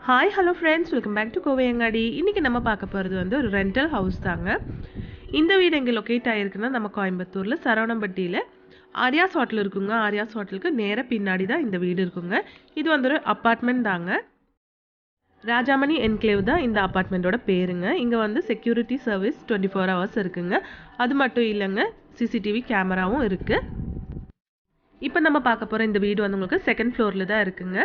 Hi hello friends, welcome back to Kovaiyangadi. இன்றைக்கி நம்ம பார்க்க போகிறது வந்து ஒரு ரெண்டல் ஹவுஸ் தாங்க. இந்த வீடு எங்கே லொக்கேட் ஆகிருக்குன்னா நம்ம கோயம்புத்தூரில் சரவணம்பட்டியில் ஆர்யாஸ் ஹோட்டல் இருக்குங்க. ஆர்யாஸ் ஹோட்டலுக்கு நேராக பின்னாடி தான் இந்த வீடு இருக்குங்க. இது வந்து ஒரு அப்பார்ட்மெண்ட் தாங்க. ராஜாமணி என்க்ளேவ் தான் இந்த அப்பார்ட்மெண்ட்டோட பேருங்க. இங்கே வந்து செக்யூரிட்டி சர்வீஸ் 24 hours இருக்குங்க. அது மட்டும் இல்லைங்க, சிசிடிவி கேமராவும் இருக்குது. இப்போ நம்ம பார்க்க போகிற இந்த வீடு வந்து உங்களுக்கு செகண்ட் ஃப்ளோரில் தான் இருக்குங்க.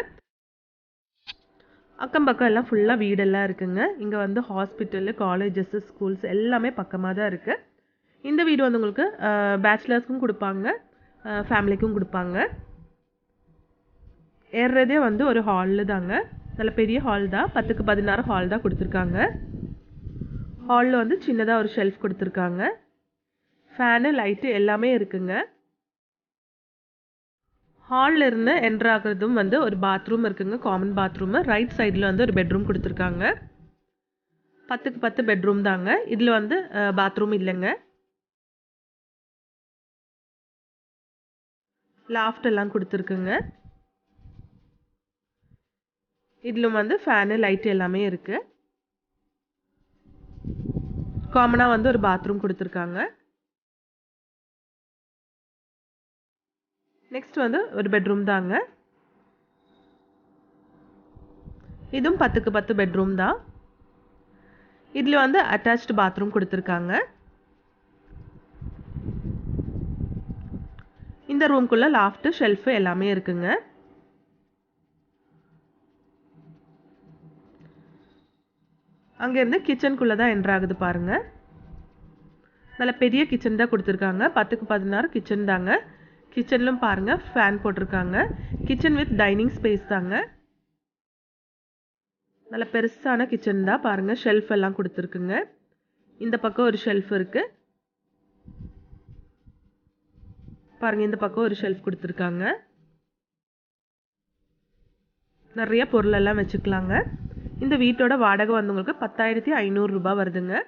அக்கம் பக்கம் எல்லாம் ஃபுல்லாக வீடெல்லாம் இருக்குங்க. இங்கே வந்து ஹாஸ்பிட்டலு, காலேஜஸ், ஸ்கூல்ஸ் எல்லாமே பக்கமாக தான் இருக்குது. இந்த வீடு வந்து உங்களுக்கு பேச்சுலர்ஸ்க்கும் கொடுப்பாங்க, ஃபேமிலிக்கும் கொடுப்பாங்க. ஏறுறதே வந்து ஒரு ஹாலில் தாங்க. நல்ல பெரிய ஹால் தான், 10க்கு 16 ஹால் தான் கொடுத்துருக்காங்க. ஹாலில் வந்து சின்னதாக ஒரு ஷெல்ஃப் கொடுத்துருக்காங்க. ஃபேனு, லைட்டு எல்லாமே இருக்குங்க. ஹாலில் இருந்து என்ட்ரு ஆகிறதும் வந்து ஒரு பாத்ரூம் இருக்குங்க, காமன் பாத்ரூமு. ரைட் சைடில் வந்து ஒரு பெட்ரூம் கொடுத்துருக்காங்க. 10க்கு 10 பெட்ரூம் தாங்க. இதில் வந்து பாத்ரூம் இல்லைங்க. லாஃப்ட் எல்லாம் கொடுத்துருக்குங்க. இதிலும் வந்து ஃபேனு, லைட்டு எல்லாமே இருக்குது. காமனாக வந்து ஒரு பாத்ரூம் கொடுத்துருக்காங்க. நெக்ஸ்ட் வந்து ஒரு பெட்ரூம் தாங்க. இதுவும் 10க்கு 10 பெட்ரூம் தான். இதில் வந்து அட்டாச்டு பாத்ரூம் கொடுத்துருக்காங்க. இந்த ரூம்குள்ளே லாஃப்ட்டு, ஷெல்ஃபு எல்லாமே இருக்குங்க. அங்கேருந்து கிச்சனுக்குள்ளே தான் என்ட்ரு ஆகுது பாருங்கள். நல்ல பெரிய கிச்சன் தான் கொடுத்துருக்காங்க. 10க்கு 16 கிச்சன் தாங்க. கிச்சன்லும் பாருங்கள் ஃபேன் போட்டிருக்காங்க. கிச்சன் வித் டைனிங் ஸ்பேஸ் தாங்க. நல்ல பெருசான கிச்சன் தான் பாருங்கள். ஷெல்ஃப் எல்லாம் கொடுத்துருக்குங்க. இந்த பக்கம் ஒரு ஷெல்ஃப் இருக்குது பாருங்கள். இந்த பக்கம் ஒரு ஷெல்ஃப் கொடுத்துருக்காங்க. நிறைய பொருளெல்லாம் வச்சுக்கலாங்க. இந்த வீட்டோட வாடகை வந்து உங்களுக்கு 10,500 ரூபாய் வருதுங்க.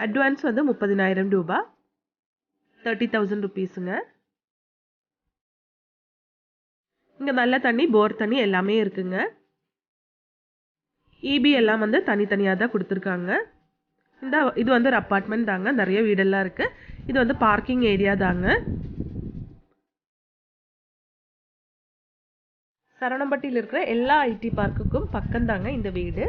அட்வான்ஸ் வந்து 30,000 ரூபாய், 30,000 ருபீஸுங்க. இங்கே நல்ல தண்ணி, போர் தண்ணி எல்லாமே இருக்குங்க. இபி எல்லாம் வந்து தனித்தனியாக தான் கொடுத்துருக்காங்க. இது வந்து ஒரு அப்பார்ட்மெண்ட் தாங்க. நிறைய வீடெல்லாம் இருக்குது. இது வந்து பார்க்கிங் ஏரியா தாங்க. சரவணம்பட்டியில் இருக்கிற எல்லா ஐடி பார்க்குக்கும் பக்கம் தாங்க இந்த வீடு.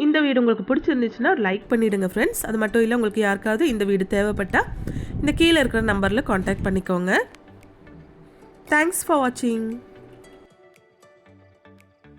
இந்த வீடு உங்களுக்கு பிடிச்சிருந்துச்சுன்னா லைக் பண்ணிவிடுங்க ஃப்ரெண்ட்ஸ். அது மட்டும் இல்லை, உங்களுக்கு யாருக்காவது இந்த வீடு தேவைப்பட்டால் இந்த கீழே இருக்கிற நம்பரில் காண்டாக்ட் பண்ணிக்கோங்க. தேங்க்ஸ் ஃபார் வாட்சிங்.